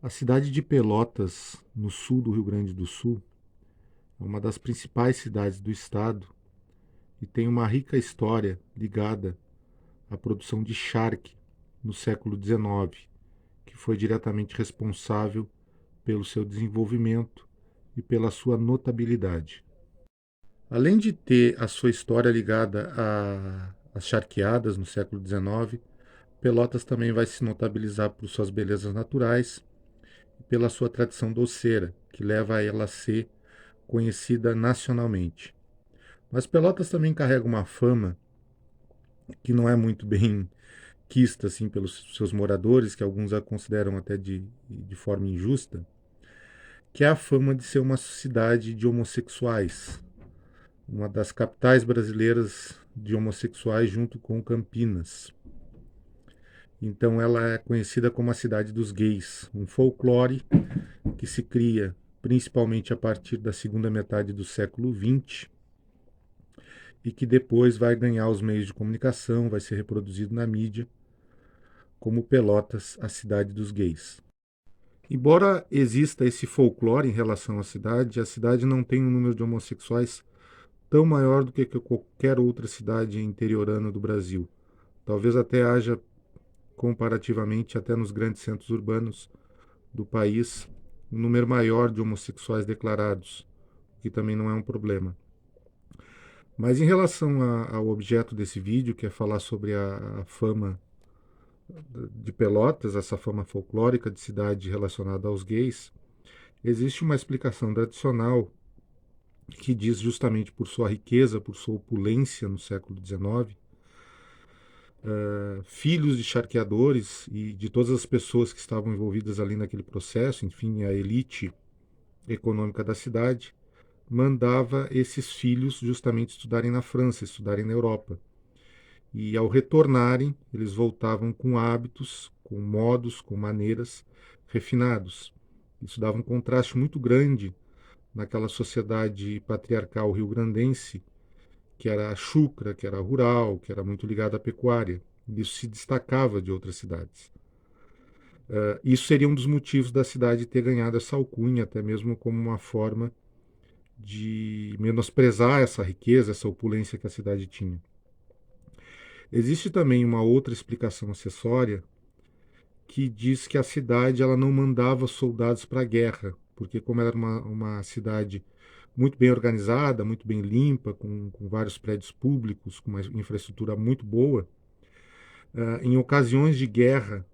A cidade de Pelotas, no sul do Rio Grande do Sul, é uma das principais cidades do estado e tem uma rica história ligada à produção de charque no século XIX, que foi diretamente responsável pelo seu desenvolvimento e pela sua notabilidade. Além de ter a sua história ligada às charqueadas no século XIX, Pelotas também vai se notabilizar por suas belezas naturais e pela sua tradição doceira, que leva a ela a ser conhecida nacionalmente. Mas Pelotas também carrega uma fama que não é muito bem quista assim, pelos seus moradores, que alguns a consideram até de forma injusta, que é a fama de ser uma cidade de homossexuais, uma das capitais brasileiras de homossexuais junto com Campinas. Então ela é conhecida como a cidade dos gays, um folclore que se cria principalmente a partir da segunda metade do século XX e que depois vai ganhar os meios de comunicação, vai ser reproduzido na mídia, como Pelotas, a cidade dos gays. Embora exista esse folclore em relação à cidade, a cidade não tem um número de homossexuais tão maior do que qualquer outra cidade interiorana do Brasil. Talvez até haja, comparativamente, até nos grandes centros urbanos do país, um número maior de homossexuais declarados, o que também não é um problema. Mas em relação ao objeto desse vídeo, que é falar sobre a fama de Pelotas, essa fama folclórica de cidade relacionada aos gays, existe uma explicação tradicional que diz justamente por sua riqueza, por sua opulência no século XIX, filhos de charqueadores e de todas as pessoas que estavam envolvidas ali naquele processo, enfim, a elite econômica da cidade, mandava esses filhos justamente estudarem na França, estudarem na Europa. E ao retornarem, eles voltavam com hábitos, com modos, com maneiras refinados. Isso dava um contraste muito grande naquela sociedade patriarcal rio-grandense, que era chucra, que era rural, que era muito ligada à pecuária. Isso se destacava de outras cidades. Isso seria um dos motivos da cidade ter ganhado essa alcunha, até mesmo como uma forma de menosprezar essa riqueza, essa opulência que a cidade tinha. Existe também uma outra explicação acessória que diz que a cidade ela não mandava soldados para a guerra, porque como era uma cidade muito bem organizada, muito bem limpa, com vários prédios públicos, com uma infraestrutura muito boa, em ocasiões de guerra,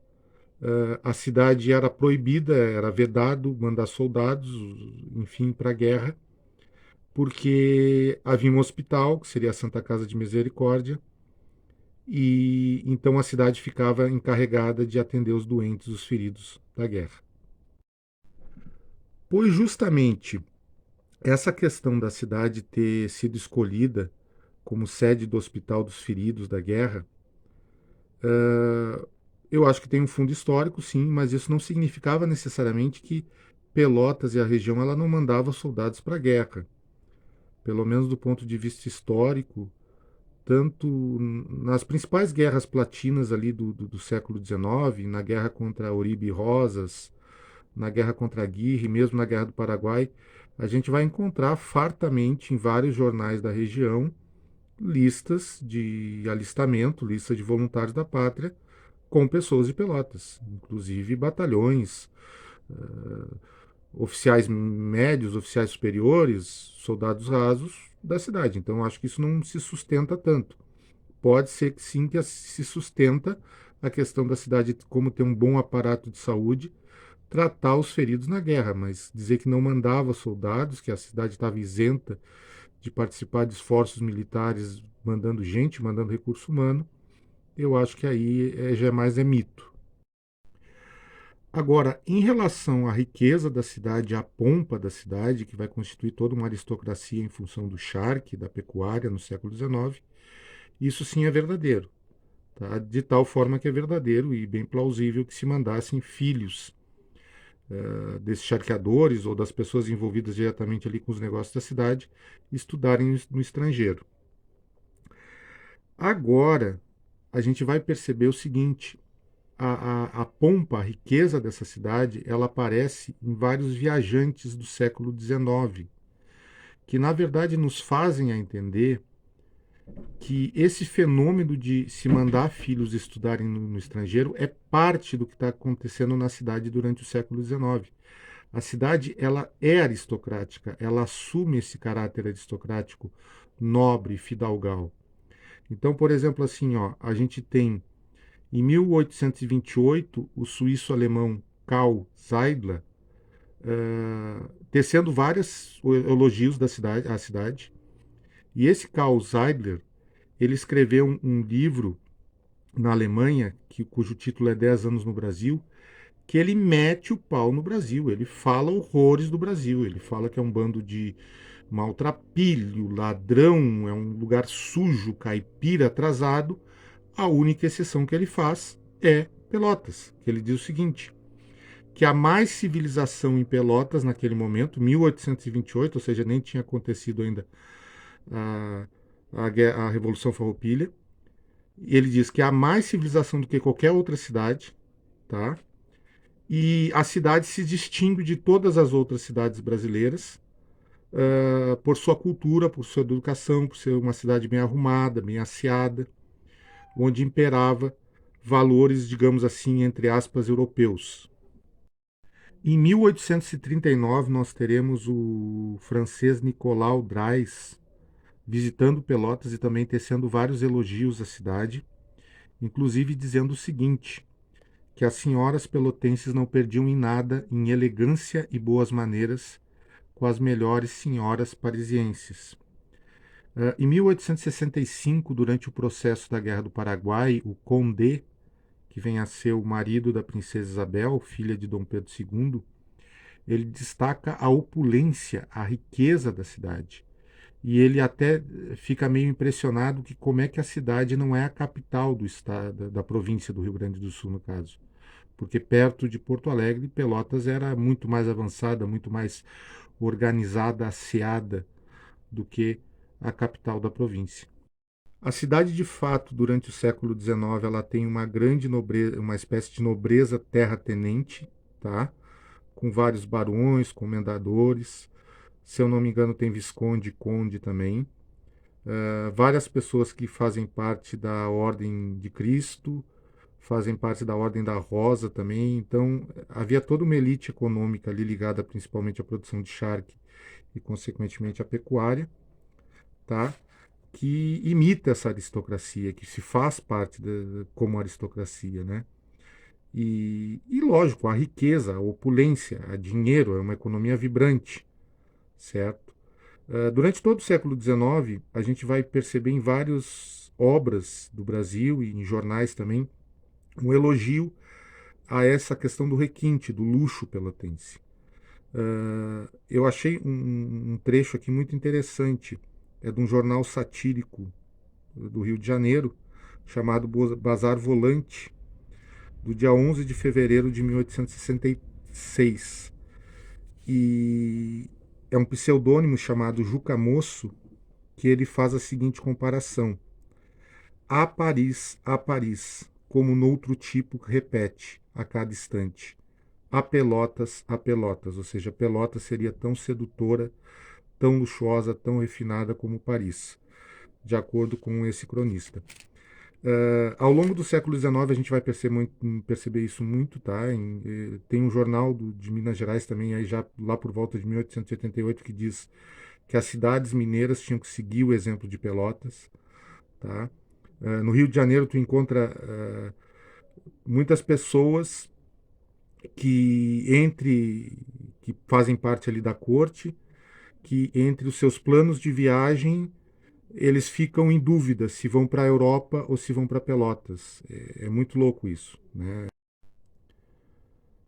a cidade era proibida, era vedado mandar soldados, enfim, para a guerra, porque havia um hospital, que seria a Santa Casa de Misericórdia, e então a cidade ficava encarregada de atender os doentes, os feridos da guerra. Pois justamente essa questão da cidade ter sido escolhida como sede do Hospital dos Feridos da Guerra, eu acho que tem um fundo histórico, sim, mas isso não significava necessariamente que Pelotas e a região ela não mandava soldados para a guerra. Pelo menos do ponto de vista histórico, tanto nas principais guerras platinas ali do século XIX, na guerra contra Uribe e Rosas, na guerra contra a Aguirre, mesmo na guerra do Paraguai, a gente vai encontrar fartamente em vários jornais da região listas de alistamento, listas de voluntários da pátria com pessoas de Pelotas, inclusive batalhões, oficiais médios, oficiais superiores, soldados rasos da cidade. Então acho que isso não se sustenta tanto. Pode ser que sim, que se sustenta a questão da cidade como ter um bom aparato de saúde, tratar os feridos na guerra, mas dizer que não mandava soldados, que a cidade estava isenta de participar de esforços militares, mandando gente, mandando recurso humano, eu acho que aí já é mais mito. Agora, em relação à riqueza da cidade, à pompa da cidade, que vai constituir toda uma aristocracia em função do charque, da pecuária no século XIX, isso sim é verdadeiro. Tá? De tal forma que é verdadeiro e bem plausível que se mandassem filhos desses charqueadores ou das pessoas envolvidas diretamente ali com os negócios da cidade estudarem no estrangeiro. Agora, a gente vai perceber o seguinte: a pompa, a riqueza dessa cidade, ela aparece em vários viajantes do século XIX, que na verdade nos fazem a entender que esse fenômeno de se mandar filhos estudarem no estrangeiro é parte do que está acontecendo na cidade durante o século XIX. A cidade ela é aristocrática, ela assume esse caráter aristocrático, nobre, fidalgal. Então, por exemplo, assim, ó, a gente tem em 1828 o suíço-alemão Karl Zeidler tecendo vários elogios à cidade. E esse Karl Zeidler ele escreveu um livro na Alemanha, cujo título é 10 anos no Brasil, que ele mete o pau no Brasil, ele fala horrores do Brasil, ele fala que é um bando de maltrapilho, ladrão, é um lugar sujo, caipira, atrasado. A única exceção que ele faz é Pelotas, que ele diz o seguinte, que há mais civilização em Pelotas naquele momento, 1828, ou seja, nem tinha acontecido ainda a, a Revolução Farroupilha. Ele diz que há mais civilização do que qualquer outra cidade, tá? E a cidade se distingue de todas as outras cidades brasileiras por sua cultura, por sua educação, por ser uma cidade bem arrumada, bem asseada, onde imperava valores, digamos assim, entre aspas, europeus. Em 1839, nós teremos o francês Nicolau Drais visitando Pelotas e também tecendo vários elogios à cidade, inclusive dizendo o seguinte, que as senhoras pelotenses não perdiam em nada em elegância e boas maneiras com as melhores senhoras parisienses. Em 1865, durante o processo da Guerra do Paraguai, o Condé, que vem a ser o marido da princesa Isabel, filha de Dom Pedro II, ele destaca a opulência, a riqueza da cidade. E ele até fica meio impressionado que como é que a cidade não é a capital do estado, da província do Rio Grande do Sul, no caso. Porque perto de Porto Alegre, Pelotas era muito mais avançada, muito mais organizada, asseada do que a capital da província. A cidade, de fato, durante o século XIX, ela tem uma grande nobreza, uma espécie de nobreza terratenente, tá? Com vários barões, comendadores. Se eu não me engano, tem visconde e conde também. Várias pessoas que fazem parte da Ordem de Cristo, fazem parte da Ordem da Rosa também. Então, havia toda uma elite econômica ali ligada principalmente à produção de charque e, consequentemente, à pecuária, tá? Que imita essa aristocracia, que se faz parte como aristocracia, né? E lógico, a riqueza, a opulência, a dinheiro, é uma economia vibrante, certo? Durante todo o século XIX, a gente vai perceber em várias obras do Brasil e em jornais também um elogio a essa questão do requinte, do luxo pelotense. Eu achei um trecho aqui muito interessante, é de um jornal satírico do Rio de Janeiro, chamado Bazar Volante, do dia 11 de fevereiro de 1866. E é um pseudônimo chamado Juca Moço, que ele faz a seguinte comparação. A Paris, como noutro tipo repete a cada instante. A Pelotas, ou seja, Pelotas seria tão sedutora, tão luxuosa, tão refinada como Paris, de acordo com esse cronista. Ao longo do século XIX a gente vai perceber isso muito, tá? Tem um jornal de Minas Gerais também, aí já lá por volta de 1888, que diz que as cidades mineiras tinham que seguir o exemplo de Pelotas, tá? No Rio de Janeiro tu encontra muitas pessoas que fazem parte ali da corte, que entre os seus planos de viagem eles ficam em dúvida se vão para a Europa ou se vão para Pelotas. É muito louco isso, né?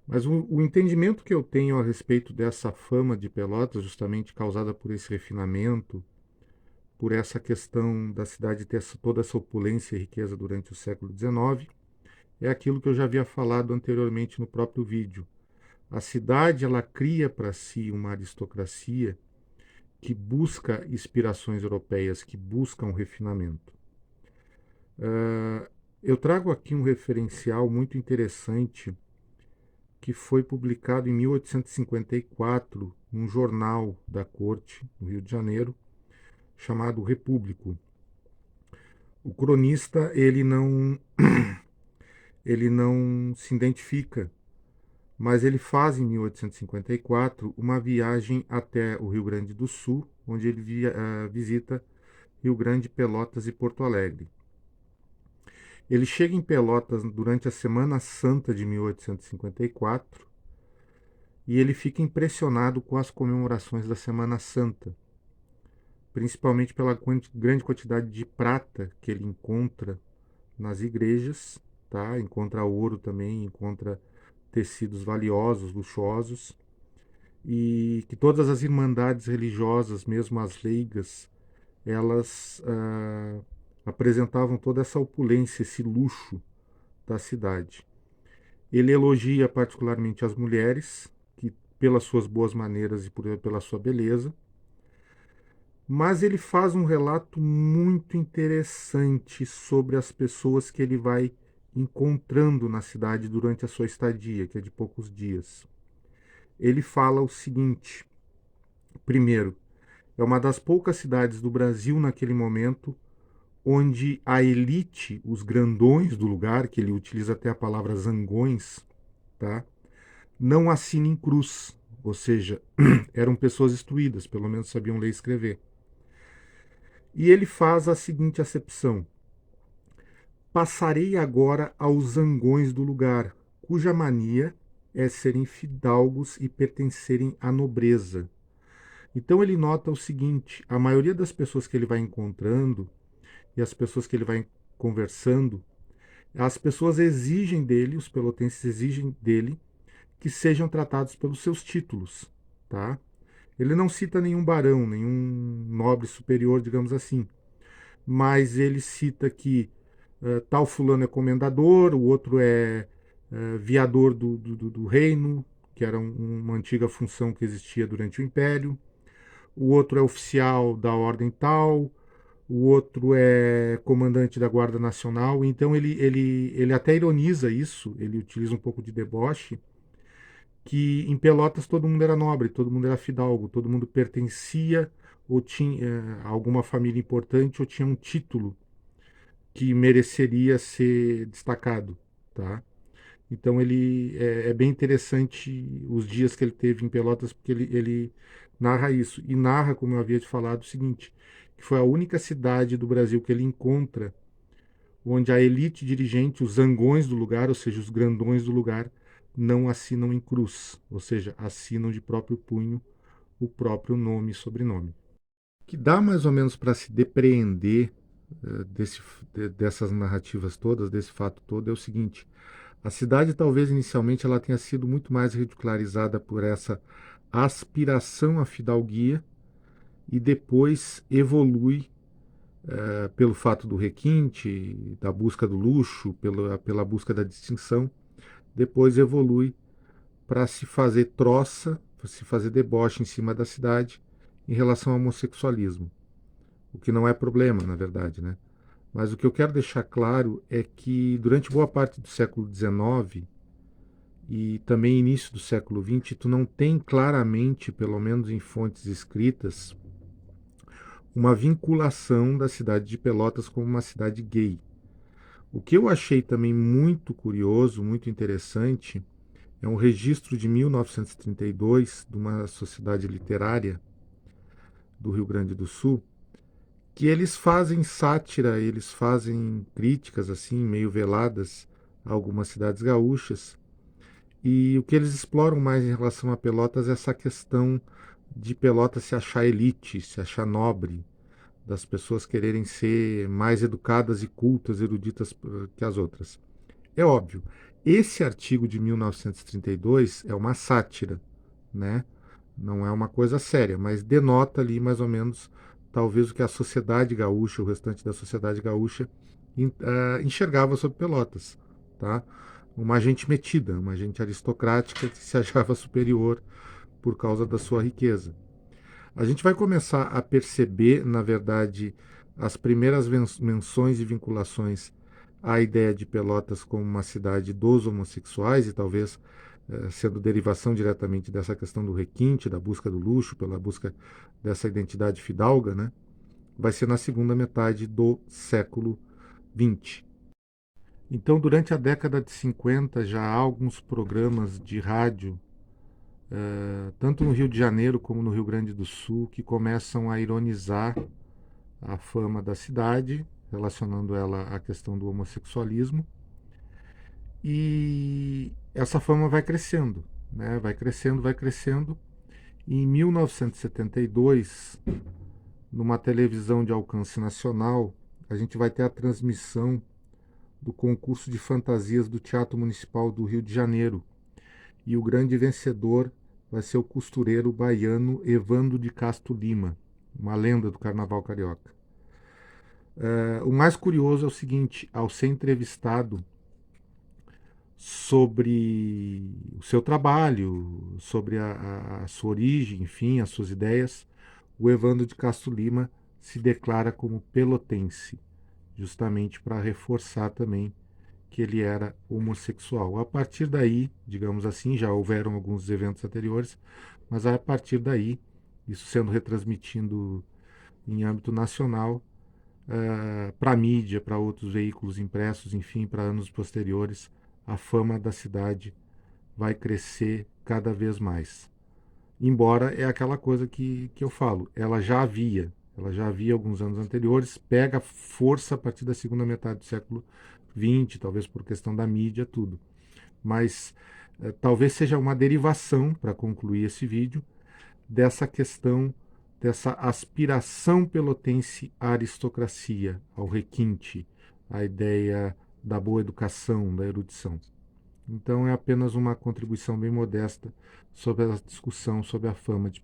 Mas o entendimento que eu tenho a respeito dessa fama de Pelotas, justamente causada por esse refinamento, por essa questão da cidade ter toda essa opulência e riqueza durante o século XIX, é aquilo que eu já havia falado anteriormente no próprio vídeo. A cidade ela cria para si uma aristocracia que busca inspirações europeias, que busca um refinamento. Eu trago aqui um referencial muito interessante que foi publicado em 1854 num jornal da corte, no Rio de Janeiro, chamado Repúblico. O cronista ele não se identifica, mas ele faz em 1854 uma viagem até o Rio Grande do Sul, onde ele visita Rio Grande, Pelotas e Porto Alegre. Ele chega em Pelotas durante a Semana Santa de 1854 e ele fica impressionado com as comemorações da Semana Santa, principalmente pela grande quantidade de prata que ele encontra nas igrejas, tá? Encontra ouro também, encontra tecidos valiosos, luxuosos, e que todas as irmandades religiosas, mesmo as leigas, elas apresentavam toda essa opulência, esse luxo da cidade. Ele elogia particularmente as mulheres, que pelas suas boas maneiras e pela sua beleza, mas ele faz um relato muito interessante sobre as pessoas que ele vai encontrando na cidade durante a sua estadia, que é de poucos dias. Ele fala o seguinte: primeiro, é uma das poucas cidades do Brasil naquele momento onde a elite, os grandões do lugar, que ele utiliza até a palavra zangões, tá? Não assina em cruz, ou seja, eram pessoas instruídas, pelo menos sabiam ler e escrever. E ele faz a seguinte acepção: passarei agora aos zangões do lugar, cuja mania é serem fidalgos e pertencerem à nobreza. Então ele nota o seguinte: a maioria das pessoas que ele vai encontrando e as pessoas que ele vai conversando, as pessoas exigem dele, os pelotenses exigem dele, que sejam tratados pelos seus títulos, tá? Ele não cita nenhum barão, nenhum nobre superior, digamos assim, mas ele cita que tal fulano é comendador, o outro é viador do reino, que era uma antiga função que existia durante o Império, o outro é oficial da ordem tal, o outro é comandante da Guarda Nacional. Então ele até ironiza isso, ele utiliza um pouco de deboche, que em Pelotas todo mundo era nobre, todo mundo era fidalgo, todo mundo pertencia ou tinha alguma família importante ou tinha um título que mereceria ser destacado, tá? Então é bem interessante os dias que ele teve em Pelotas, porque ele narra isso. E narra, como eu havia te falado, o seguinte, que foi a única cidade do Brasil que ele encontra onde a elite dirigente, os zangões do lugar, ou seja, os grandões do lugar, não assinam em cruz, ou seja, assinam de próprio punho o próprio nome e sobrenome. O que dá mais ou menos para se depreender dessas narrativas todas, desse fato todo, é o seguinte: a cidade talvez inicialmente ela tenha sido muito mais ridicularizada por essa aspiração à fidalguia e depois evolui pelo fato do requinte, da busca do luxo, pela busca da distinção, depois evolui para se fazer troça, para se fazer deboche em cima da cidade em relação ao homossexualismo. O que não é problema, na verdade, né? Mas o que eu quero deixar claro é que durante boa parte do século XIX e também início do século XX, tu não tem claramente, pelo menos em fontes escritas, uma vinculação da cidade de Pelotas como uma cidade gay. O que eu achei também muito curioso, muito interessante, é um registro de 1932 de uma sociedade literária do Rio Grande do Sul, que eles fazem sátira, eles fazem críticas assim, meio veladas a algumas cidades gaúchas. E o que eles exploram mais em relação a Pelotas é essa questão de Pelotas se achar elite, se achar nobre, das pessoas quererem ser mais educadas e cultas, eruditas que as outras. É óbvio, esse artigo de 1932 é uma sátira, né? Não é uma coisa séria, mas denota ali mais ou menos talvez o que a sociedade gaúcha, o restante da sociedade gaúcha, enxergava sobre Pelotas, tá? Uma gente metida, uma gente aristocrática que se achava superior por causa da sua riqueza. A gente vai começar a perceber, na verdade, as primeiras menções e vinculações a ideia de Pelotas como uma cidade dos homossexuais e talvez sendo derivação diretamente dessa questão do requinte, da busca do luxo, pela busca dessa identidade fidalga, né? Vai ser na segunda metade do século XX. Então, durante a década de 50, já há alguns programas de rádio, tanto no Rio de Janeiro como no Rio Grande do Sul, que começam a ironizar a fama da cidade, relacionando ela à questão do homossexualismo. E essa fama vai crescendo, né? Vai crescendo, vai crescendo. E em 1972, numa televisão de alcance nacional, a gente vai ter a transmissão do concurso de fantasias do Teatro Municipal do Rio de Janeiro. E o grande vencedor vai ser o costureiro baiano Evandro de Castro Lima, uma lenda do carnaval carioca. O mais curioso é o seguinte: ao ser entrevistado sobre o seu trabalho, sobre a sua origem, enfim, as suas ideias, o Evandro de Castro Lima se declara como pelotense, justamente para reforçar também que ele era homossexual. A partir daí, digamos assim, já houveram alguns eventos anteriores, mas a partir daí, isso sendo retransmitido em âmbito nacional, para a mídia, para outros veículos impressos, enfim, para anos posteriores, a fama da cidade vai crescer cada vez mais. Embora é aquela coisa que eu falo, ela já havia alguns anos anteriores, pega força a partir da segunda metade do século XX, talvez por questão da mídia, tudo. Mas talvez seja uma derivação, para concluir esse vídeo, dessa questão, dessa aspiração pelotense à aristocracia, ao requinte, à ideia da boa educação, da erudição. Então é apenas uma contribuição bem modesta sobre a discussão sobre a fama de